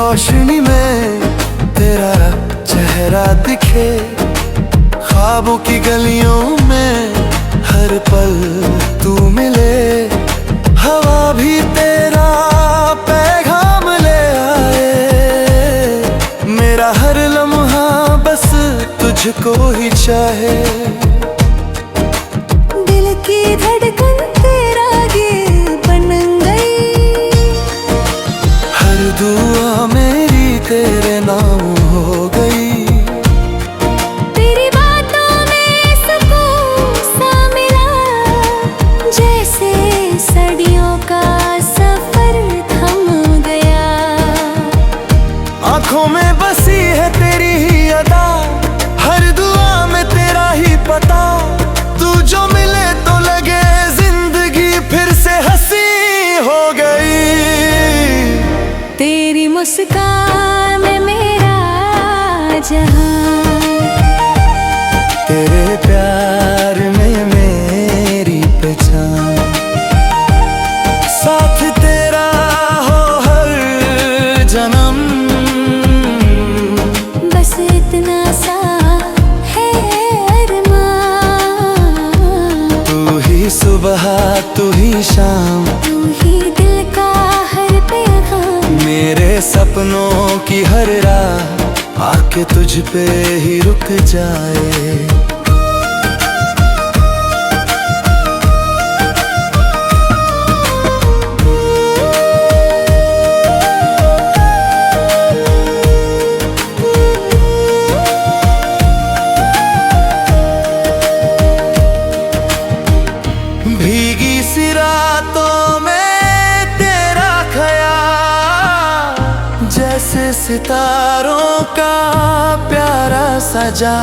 रोशनी में तेरा चेहरा दिखे, ख्वाबों की गलियों में हर पल तू मिले। हवा भी तेरा पैगाम ले आए, मेरा हर लम्हा बस तुझको ही चाहे। दिल की धड़कन तेरा गीत बन गई, हर दुआ मेरी तेरे नाम हो गई। तेरी बातों में सुकून सा मिला, जैसे सदियों का सफर थम गया। आंखों में बसी है तेरी ही अदा, हर दुआ में तेरा ही पता। तू जो मिले तो लगे जिंदगी फिर से हंसी हो गई। तेरी मुस्कान में मेरा जहां, तेरे प्यार में मेरी पहचान। साथ तेरा हो हर जन्म, बस इतना सा है अरमान। तू ही सुबह तू ही शाम, तू ही दिल का हर पैगाम। मेरे सपनों की हर राह आके तुझ पे ही रुक जाए। भीगी सी रातों में तेरा ख्याल, जैसे सितारों का प्यारा सजा।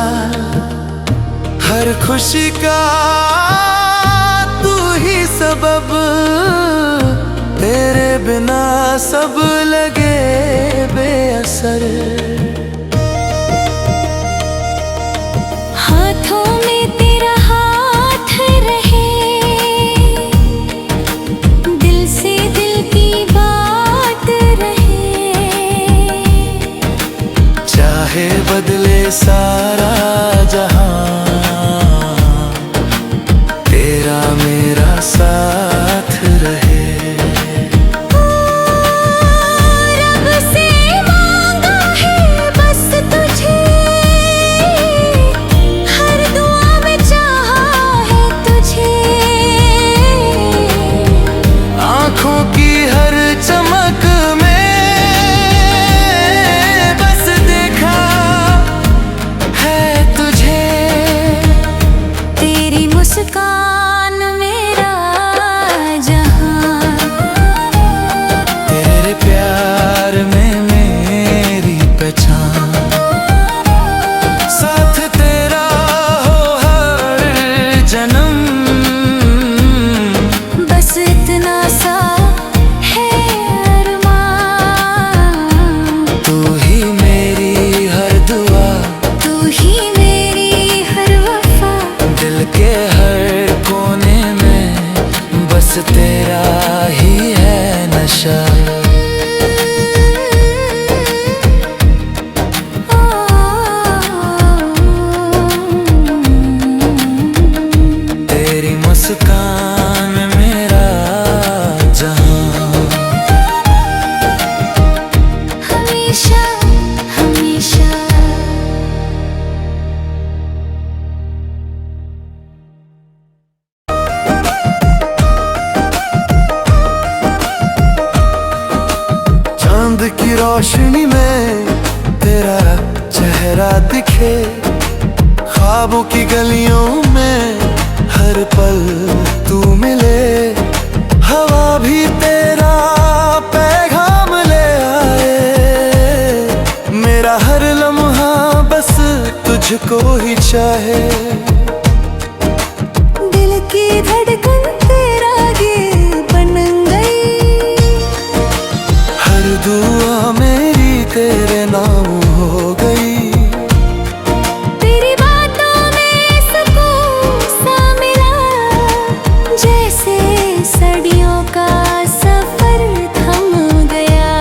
हर खुशी का तू ही सबब, तेरे बिना सब लगे बेअसर। हाथों में तेरा हाथ रहे, दिल से दिल की बात रहे। चाहे बदले सारा जहां, तेरा मेरा साथ रहे। रब से मांगा है बस तुझे, हर दुआ में चाहा है तुझे। आँखों की हर चमक में बस देखा है तुझे। तेरी मुस्कान मेरा जहां, तेरे प्यार में मेरी पहचान। साथ तेरा हो हर जन्म, बस इतना सा है अरमान। तू ही मेरी हर दुआ, तू ही मेरी हर वफा। दिल के हर कोने में बस तेरा ही है नशा। तेरी मुस्कान में मेरा जहां, हमेशा हमेशा। चांद की रोशनी में तेरा चेहरा दिखे, ख्वाबों की गलियों में हर पल तू मिले। हवा भी तेरा पैगाम ले आए, मेरा हर लम्हा बस तुझको ही चाहे। दिल की धड़कन तेरा गीत बन गई, हर दुआ मेरी तेरे नाम हो गई। तेरी बातों में सुकून सा मिला, जैसे सदियों का सफर थम गया।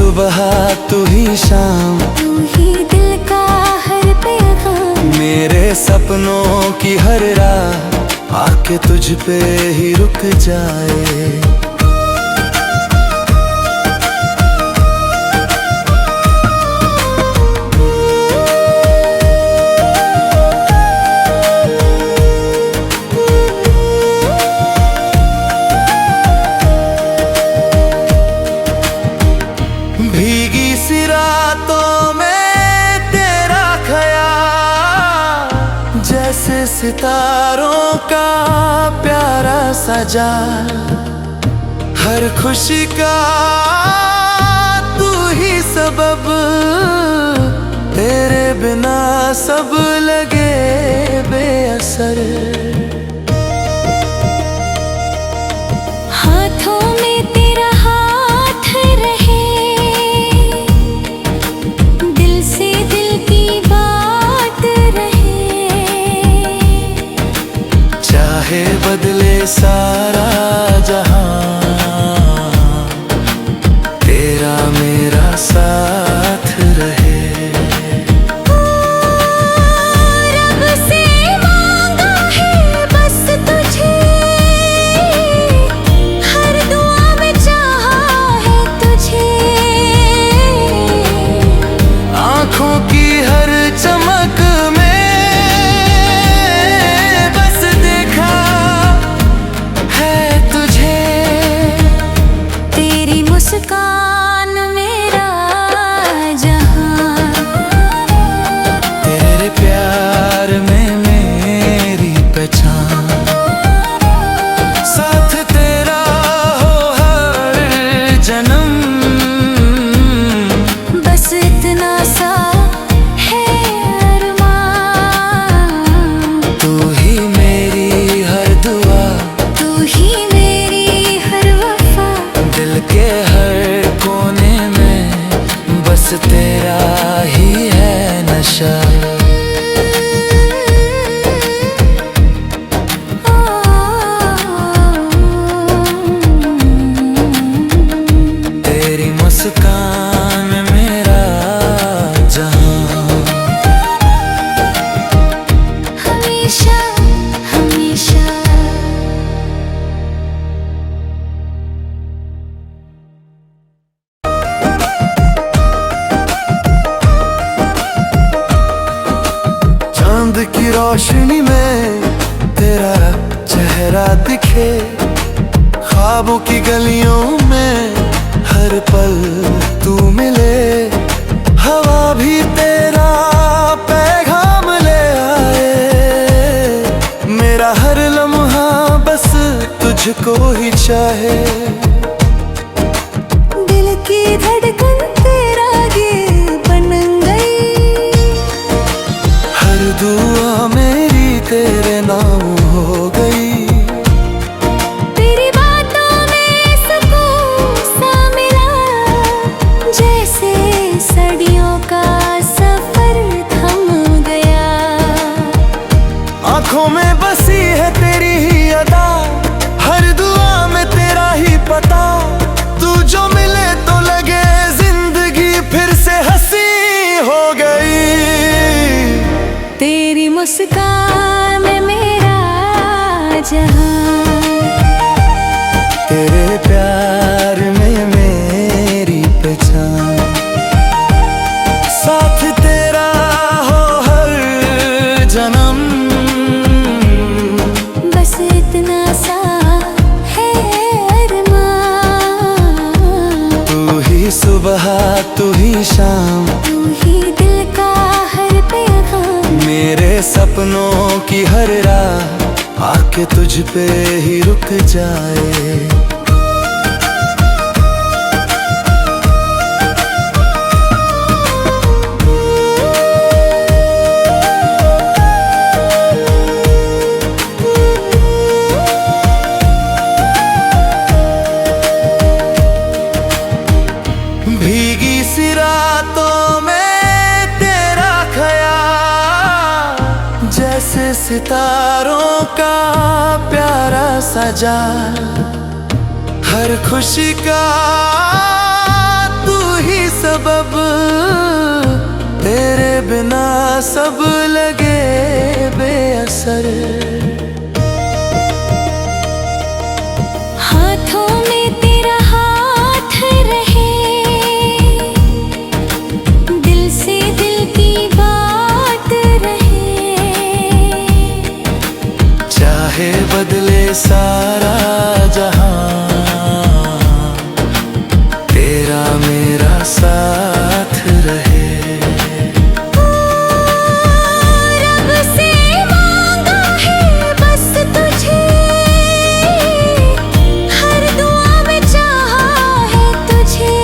सुबह तू ही शाम, तू ही दिल का हर पैगाम। मेरे सपनों की हर राह आके तुझ पे ही रुक जाए। भीगी सी रातों में तेरा ख्याल, जैसे सितारों का प्यारा सा जाल। हर खुशी का तू ही सबब, तेरे बिना सब लगे बेअसर। हाथों में तेरा हाथ रहे, दिल से दिल की बात रहे। चाहे बदले सारा जहां, तेरा मेरा साथ रहे। रब से मांगा है बस तुझे, हर दुआ में चाहा है तुझे। आँखों की हर चमक में बस देखा है तुझे। तेरी मुस्कान मेरा जहां, तेरे प्यार में मेरी पहचान। साथ तेरा हो हर जन्म, बस इतना सा है अरमान। तू ही मेरी हर दुआ, तू ही मेरी हर वफा। दिल के हर कोने में बस तेरा ही है नशा। तेरी मुस्कान में मेरा जहां। हमेशा हमेशा। चांद की रोशनी में तेरा चेहरा दिखे, ख्वाबों की गलियों में हर पल तू मिले। हवा भी तेरा पैगाम ले आए, मेरा हर लम्हा बस तुझको ही चाहे। दिल की धड़कन तेरा ये बन गई, हर दुआ मेरी तेरे नाम हो गई। तेरी बातों में सुकून सा मिला, जैसे सदियों का सफर थम गया। आँखों में बसी है तेरी ही अदा, हर दुआ में तेरा ही पता। तू जो मिले तो लगे जिंदगी फिर से हंसी हो गई। तेरी मुस्कान में मेरा जहां, तेरे प्यार में मेरी पहचान। साथ तेरा हो हर जन्म, बस इतना सा है अरमान। तू ही सुबह तू ही शाम, तू ही दिल का हर पैगाम। मेरे सपनों की हर राह आके तुझ पे ही रुक जाए। भीगी सी रातों में तेरा ख्याल, जैसे सितारों का प्यारा सा जाल। हर खुशी का तू ही सबब, तेरे बिना सब लगे बेअसर। हाथों में तेरा हाथ रहे, दिल से दिल की बात रहे। चाहे बदले सारा जहां, तेरा मेरा साथ रहे। रब से मांगा है बस तुझे, हर दुआ में चाहा है तुझे।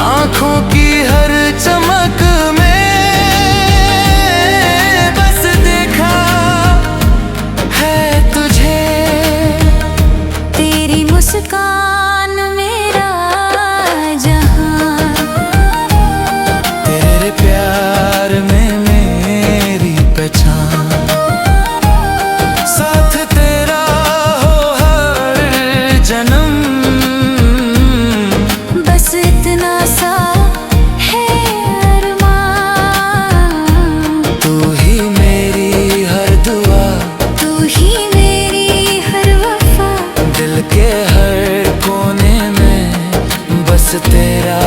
आँखों की हर चमक में बस देखा है तुझे। तेरी मुस्कान मेरा जहां, तेरे प्यार में मेरी पहचान। साथ तेरा हो हर जन्म, बस इतना सा है अरमान। तू ही मेरी हर दुआ, तू ही मेरी हर वफा। दिल के हर कोने में बस तेरा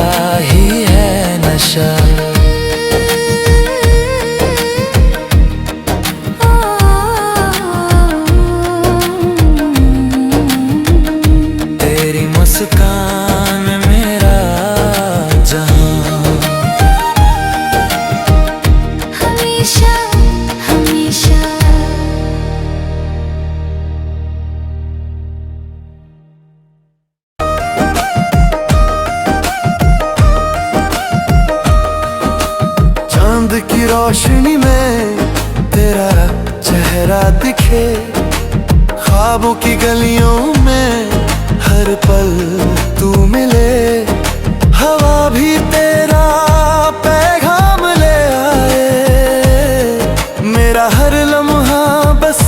ही है नशा। तेरी मुस्कान मेरा जहां। हमेशा हमेशा। चांद की रोशनी में तेरा चेहरा दिखे, ख्वाबों की गलियों में हर पल तू मिले। हवा भी तेरा पैगाम ले आए, मेरा हर लम्हा बस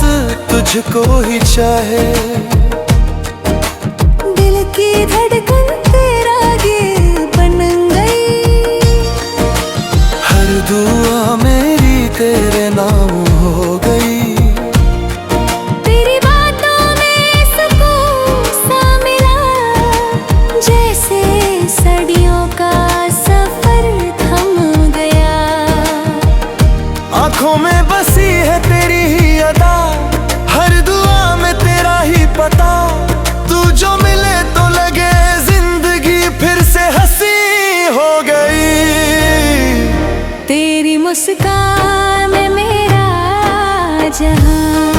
तुझको ही चाहे। दिल की धड़कन तेरा गीत बन गई, हर दुआ मेरी तेरे नाम हो गई। तेरी बातों में सुकून सा मिला, जैसे सदियों का सफर थम गया। आँखों में बसी है तेरी ही अदा, हर दुआ में तेरा ही पता। तू जो मिले तो लगे जिंदगी फिर से हंसी हो गई। तेरी मुस्कान में मेरा जहां,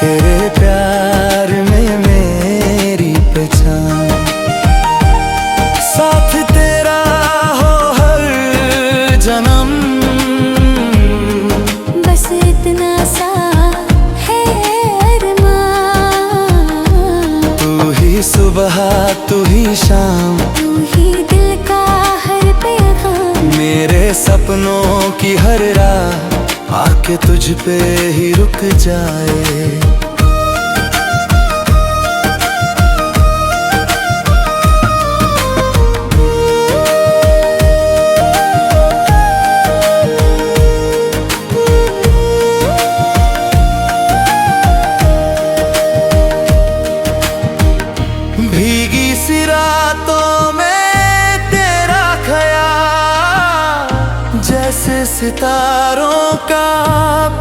तेरे प्यार में मेरी पहचान। साथ तेरा हो हर जन्म, बस इतना सा है अरमान। तू ही सुबह तू ही शाम, तू ही दिल का हर पैगाम। मेरे सपनों की हर राह आके तुझ पे ही रुक जाए। भीगी सी रातों में तेरा ख्याल, जैसे सितारों का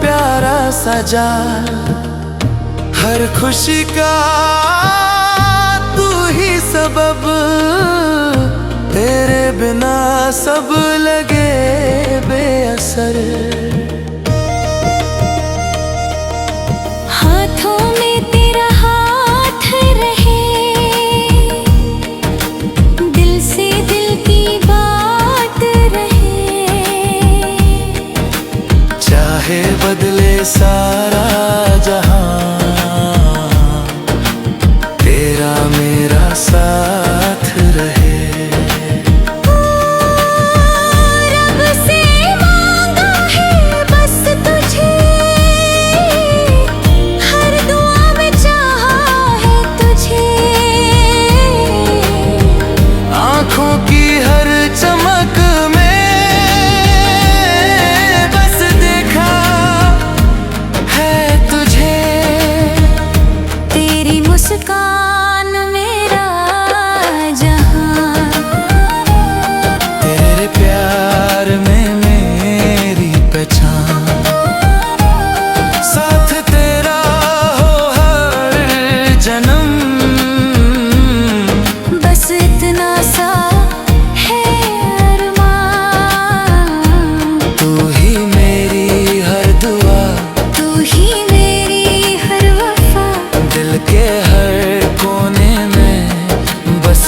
प्यारा सजा। हर खुशी का तू ही सबब, तेरे बिना सब लगे बेअसर। हाथों में तेरा हाथ रहे, दिल से दिल की बात रहे। चाहे बदले सारा जहां, तेरा मेरा साथ रहे। रब से मांगा है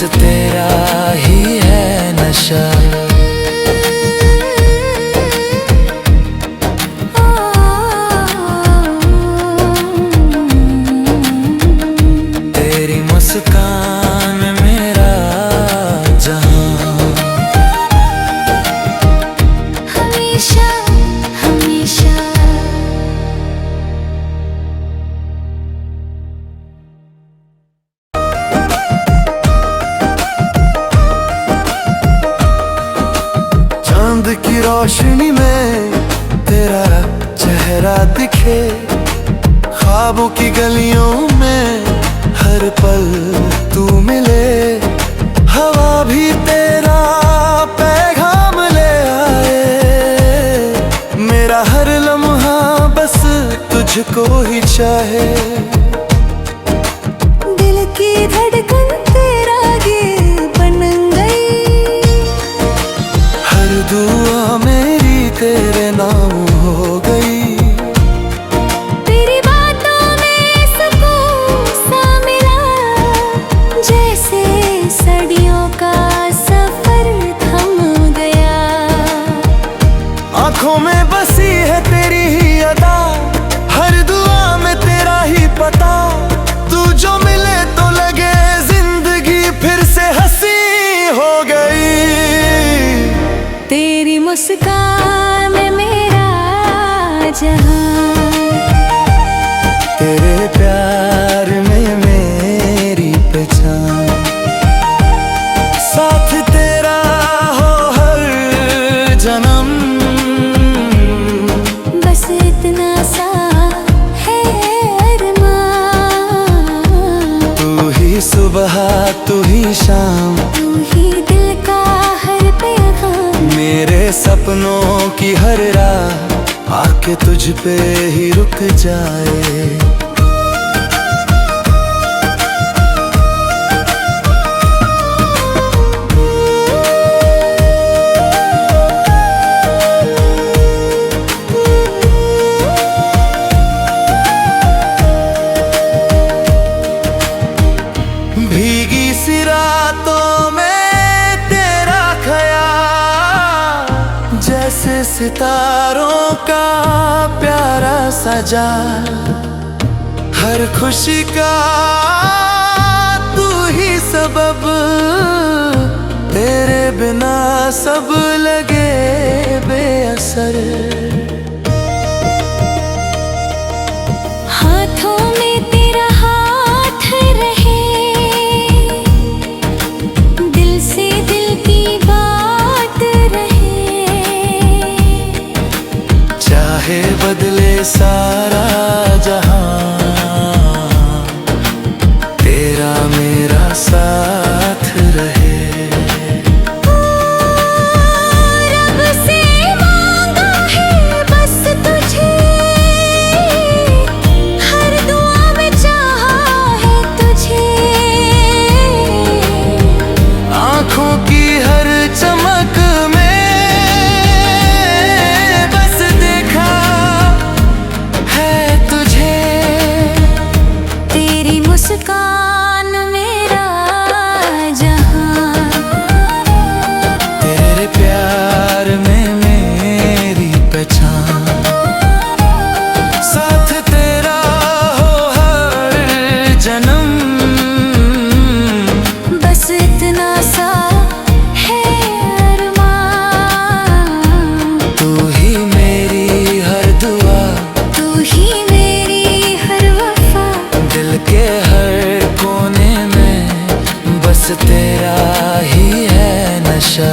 तेरा ही है नशा। तेरी मुस्कान में मेरा जहां हमेशा हमेशा। चांद की रोशनी में तेरा चेहरा दिखे, ख्वाबों की गलियों में हर पल तू मिले। हवा भी तेरा पैगाम ले आए, मेरा हर लम्हा बस तुझको ही चाहे। दिल की धड़कन तेरा गीत बन गई, हर दुआ मेरी तेरे नाम हो गई। तेरी बातों में सुकून सा मिला, जैसे सदियों का सफर थम गया। आंखों में बसी है तेरी ही अदा, हर दुआ में तेरा ही पता। तू जो मिले तो लगे जिंदगी फिर से हंसी हो गई। तेरी मुस्कान में मेरा जहां, तेरे प्यार में मेरी पहचान। साथ तेरा हो हर जन्म, बस इतना सा है अरमान। तू ही सुबह तू ही शाम, तू ही दिल का हर पैगाम। मेरे सपनों की हर राह आके तुझ पे ही रुक जाए। भीगी सी रातों में तेरा ख्याल, जैसे सितारों का प्यारा सजा। हर खुशी का तू ही सबब, तेरे बिना सब लगे बेअसर। हाथों में तेरा हाथ रहे, दिल से दिल की बात रहे। चाहे बदले सारा जहां, तेरा मेरा साथ रहे। रब से मांगा है बस तुझे, हर दुआ में चाहा है तुझे। आँखों की हर चमक में बस देखा है तुझे। तेरी मुस्कान मेरा जहां, तेरे प्यार में मेरी पहचान। साथ तेरा हो हर जन्म, बस इतना सा है अरमान। तू ही मेरी हर दुआ, तू ही मेरी हर वफा। दिल के हर कोने में बस तेरा ही है नशा।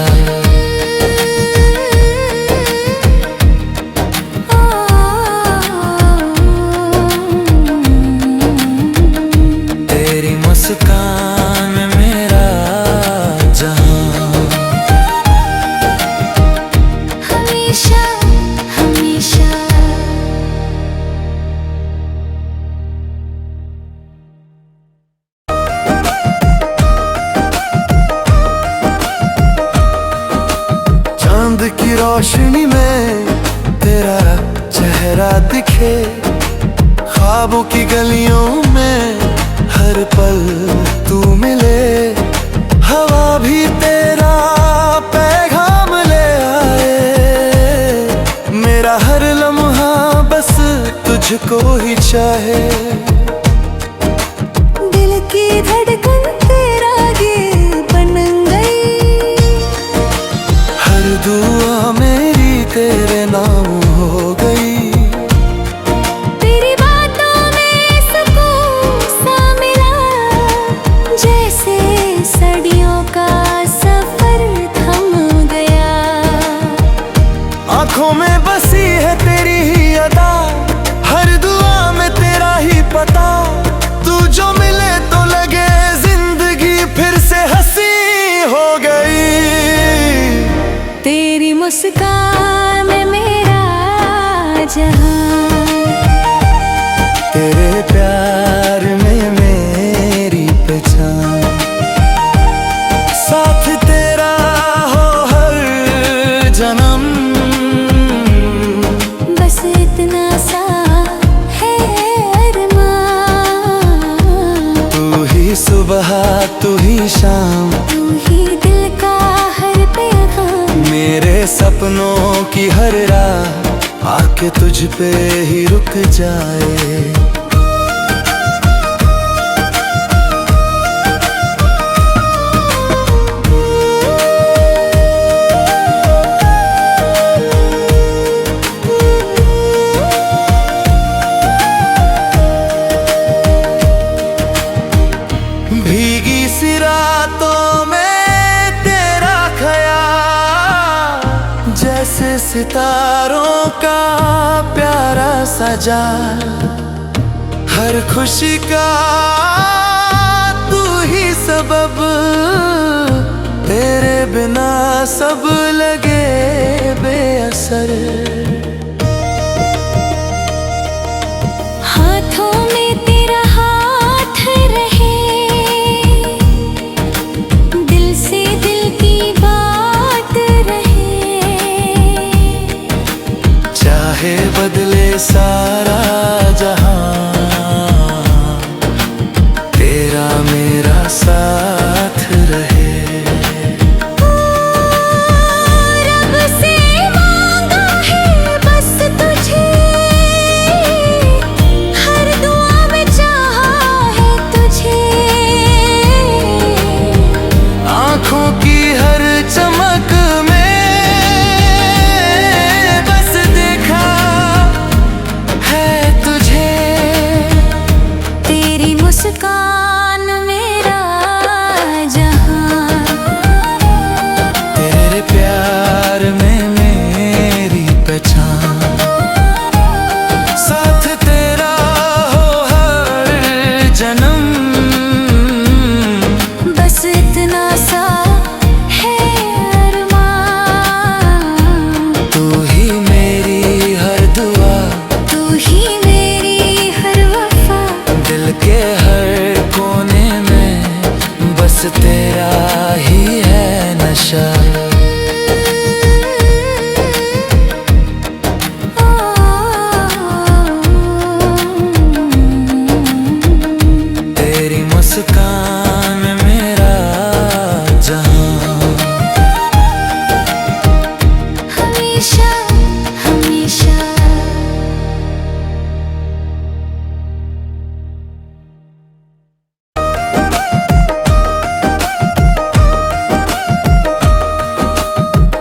तेरी मुस्कान में मेरा जहां हमेशा हमेशा। चांद की रोशनी में तेरा चेहरा दिखे, ख्वाबों की गलियों में हर पल तू मिले। चाहे। दिल की धड़कन तेरा ये बन गई, हर दुआ मेरी तेरे नाम हो गई। तेरी बातों में सुकून सा मिला, जैसे सदियों का सफर थम गया। आंखों में बसी है तेरी ही अदा, हर दुआ में तेरा ही पता। तू जो मिले तो लगे जिंदगी फिर से हंसी हो गई। तेरी मुस्कान में मेरा जहां, तेरे प्यार में मेरी पहचान। साथ तेरा हो हर जन्म, बस इतना सा है अरमान। तू ही सुबह तू ही शाम, तू ही दिल का हर पैगाम। मेरे सपनों की हर राह आके तुझ पे ही रुक जाए। भीगी सी रातों में तेरा ख्याल, जैसे सितारों का प्यारा सजा। हर खुशी का तू ही सबब, तेरे बिना सब लगे बेअसर। हाथों में तेरा हाथ रहे, दिल से दिल की बात रहे। चाहे बदले सारा जहां, तेरा मेरा साथ रहे। रब से मांगा है बस तुझे, हर दुआ में चाहा है तुझे। आँखों की हर चमक में बस देखा है तुझे। तेरी मुस्कान मेरा जहां, तेरे प्यार में मेरी पहचान। साथ तेरा हो हर जन्म, बस इतना सा है अरमान। तू ही मेरी हर दुआ, तू ही मेरी हर वफा। दिल के हर कोने में बस तेरा ही है नशा। तेरी मुस्कान में मेरा जहां। हमेशा हमेशा।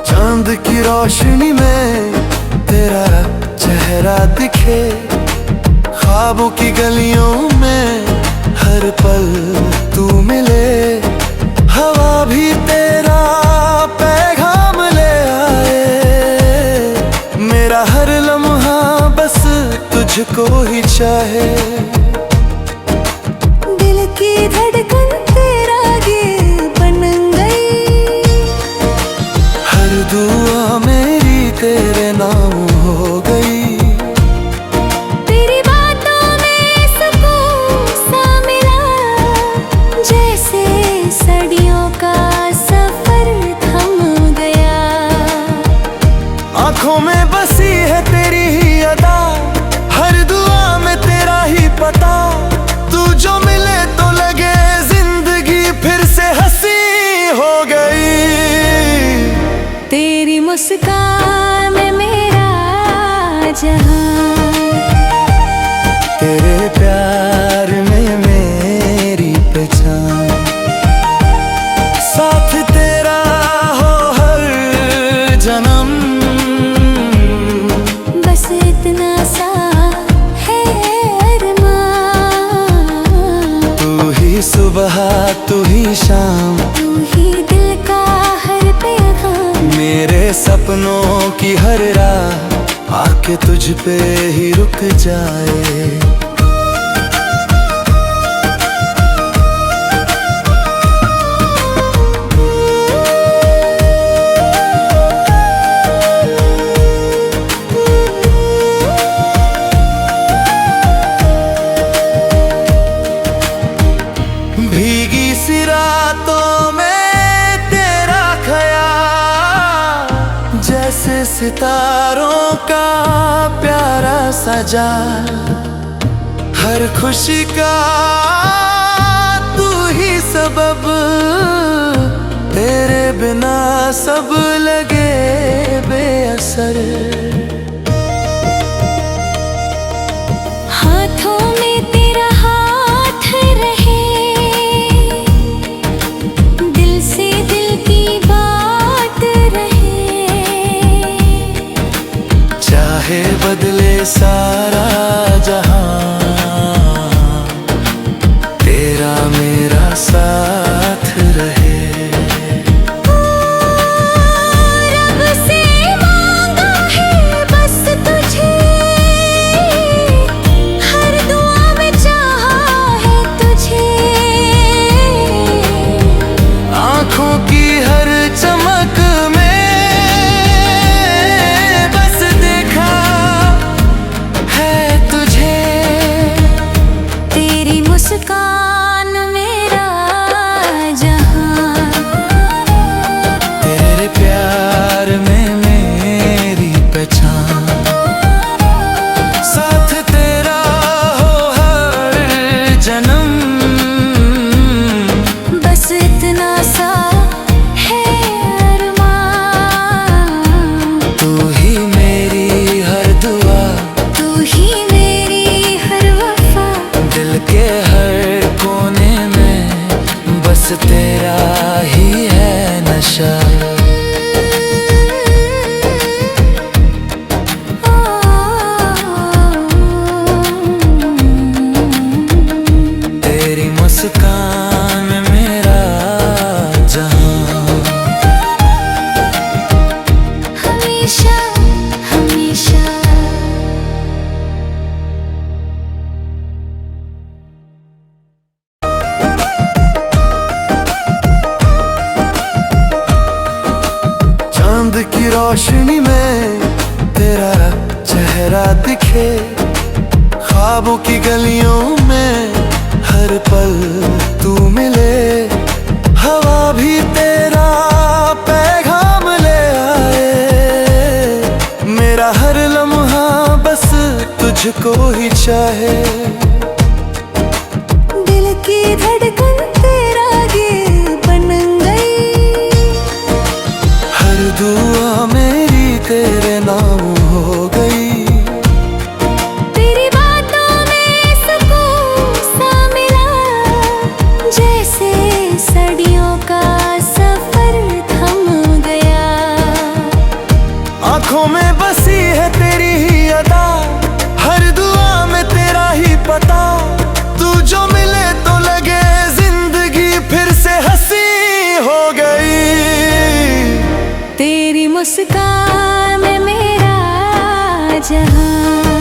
चांद की रोशनी में तेरा चेहरा दिखे, ख्वाबों की गलियों में हर पल तू मिले। हवा भी तेरा पैगाम ले आए, मेरा हर लम्हा बस तुझको ही चाहे। दिल की धड़कन तेरा ये बन गई, हर दुआ मेरी तेरे नाम हो गई। तेरी बातों में सुकून सा मिला, जैसे सदियों का सफर थम गया। आंखों में बसी है तेरी ही अदा, हर दुआ में तेरा ही पता। तू जो मिले तो लगे जिंदगी फिर से हंसी हो गई। तेरी मुस्कान में मेरा जहां, तेरे ही शाम, तू ही दिल का हर पैगाम। मेरे सपनों की हर राह आके तुझ पे ही रुक जाए। भीगी सी रातों में तेरा ख्याल, जैसे सितारों का प्यारा सजा। हर खुशी का तू ही सबब, तेरे बिना सब लगे बेअसर। हाथों में तेरा हाथ रहे, दिल से दिल की बात रहे। चाहे बदले सारा जहां, तेरा मेरा साथ रहे। रब से मांगा है बस तुझे, हर दुआ में चाहा है तुझे। आँखों की हर चमक में बस देखा है तुझे। तेरी मुस्कान मेरा जहां, तेरे प्यार में मेरी पहचान। साथ तेरा हो हर जन्म, बस इतना सा है अरमान। तू ही मेरी हर दुआ, तू ही मेरी हर वफा। दिल के हर कोने में बस तेरा ही है नशा। तेरी मुस्कान में मेरा जहां। हमेशा हमेशा। चांद की रोशनी में तेरा चेहरा दिखे, ख्वाबों की गलियों में हर पल तू मिले। हवा भी तेरा पैगाम ले आए, मेरा हर लम्हा बस तुझको ही चाहे। दिल की धड़कन तेरा गीत बन गई, हर दुआ मेरी तेरे नाम हो गई। तेरी बातों में सुकून सा मिला, जैसे सदियों का सफर थम गया। आँखों में बसी है तेरी ही अदा, हर दुआ में तेरा ही पता। तू जो मिले तो लगे जिंदगी फिर से हंसी हो गई। तेरी मुस्कान में मेरा जहां,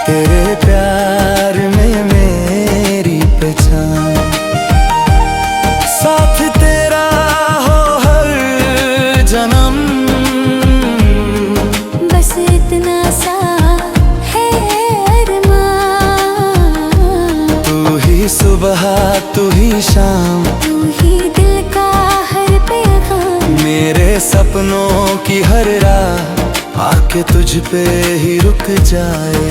तेरे प्यार में मेरी पहचान। साथ तेरा हो हर जन्म, बस इतना सा है अरमान। तू ही सुबह तू ही शाम, तू ही दिल का हर पैगाम। मेरे सपनों की हर राह आके तुझ पे ही रुक जाए।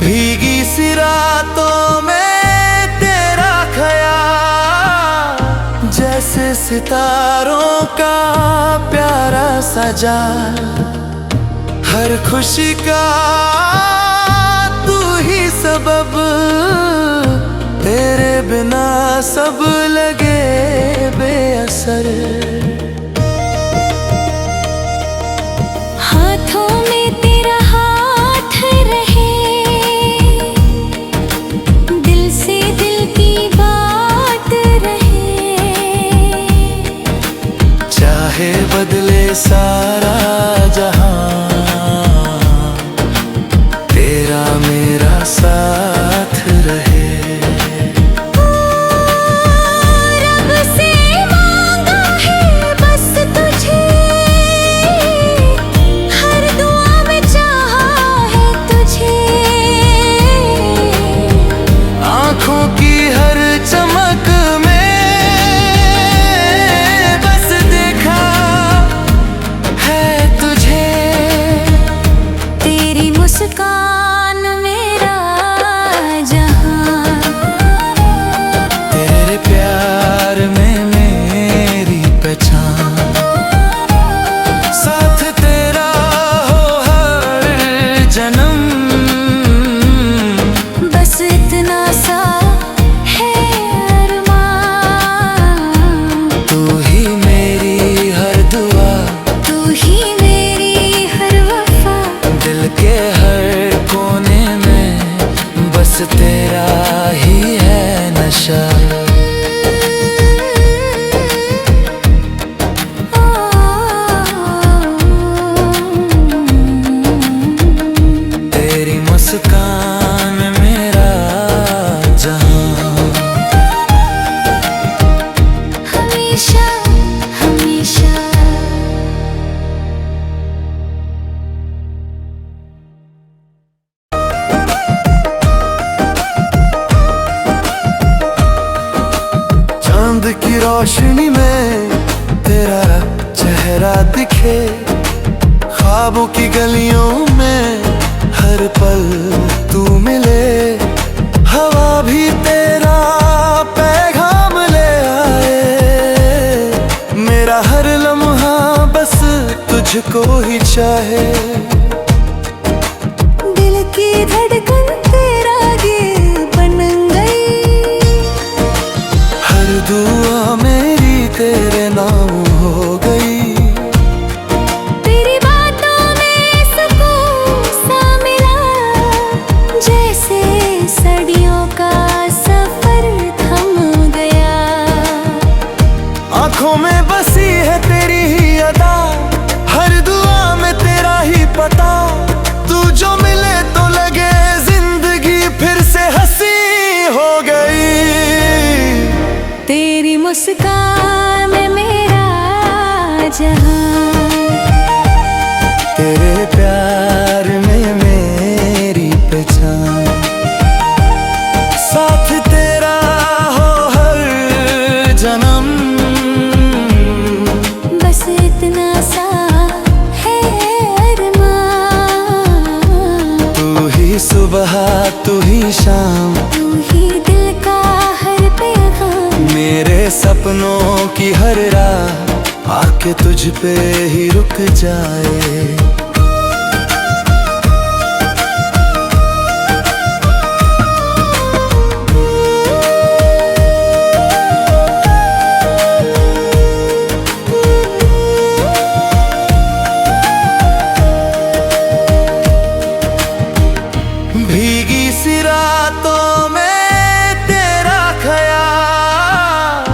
भीगी सी रातों में तेरा ख्याल, जैसे सितारों का प्यारा सजा। हर खुशी का तू ही सबब, तेरे बिना सब लगे बेअसर। हाथों में तेरा हाथ रहे, दिल से दिल की बात रहे। चाहे बदले सारा जहां, तेरा मेरा साथ रहे। रब से मांगा है बस तुझे, हर दुआ में चाहा है तुझे। आँखों की हर चमक में बस देखा है तुझे। तेरी मुस्कान मेरा जहां, तेरे प्यार में मेरी पहचान। साथ तेरा हो हर जन्म, बस इतना सा है अरमान। तू ही मेरी हर दुआ, तू ही मेरी हर वफा। दिल के हर कोने में बस तेरा ही है नशा। तेरी मुस्कान मेरा जहां, हमेशा हमेशा। चांद की रोशनी में तेरा चेहरा दिखे, ख्वाबों की गलियों में हर पल तू मिले। हवा भी तेरा पैगाम ले आए, मेरा हर लम्हा बस तुझको ही चाहे। दिल की धड़कन तेरा गीत बन गई, हर दुआ मेरी तेरे नाम हो गई। तेरी बातों में सुकून सा मिला, जैसे सदियों का सफर थम गया। आँखों में बसी है तेरी ही अदा, हर दुआ में तेरा ही पता। तू जो मिले तो लगे जिंदगी फिर से हंसी हो गई। तेरी मुस्कान में मेरा जहां, तेरे प्यार में मेरी पहचान। साथ तेरा हो हर जन्म, बस इतना सा है अरमान। तू ही सुबह तू ही शाम, तू ही दिल का हर पैगाम। मेरे सपनों की हर राह आके तुझ पे ही रुक जाए। भीगी सी रातों में तेरा ख्याल,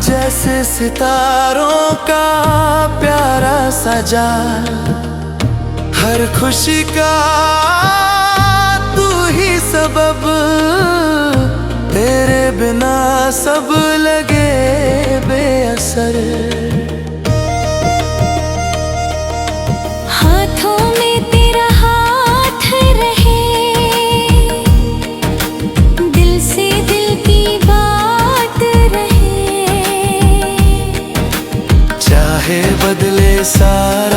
जैसे सितारों का प्यारा सजा। हर खुशी का तू ही सबब, तेरे बिना सब लगे बेअसर। हाथों में तेरा हाथ रहे, दिल से दिल की बात रहे। चाहे बदले सारा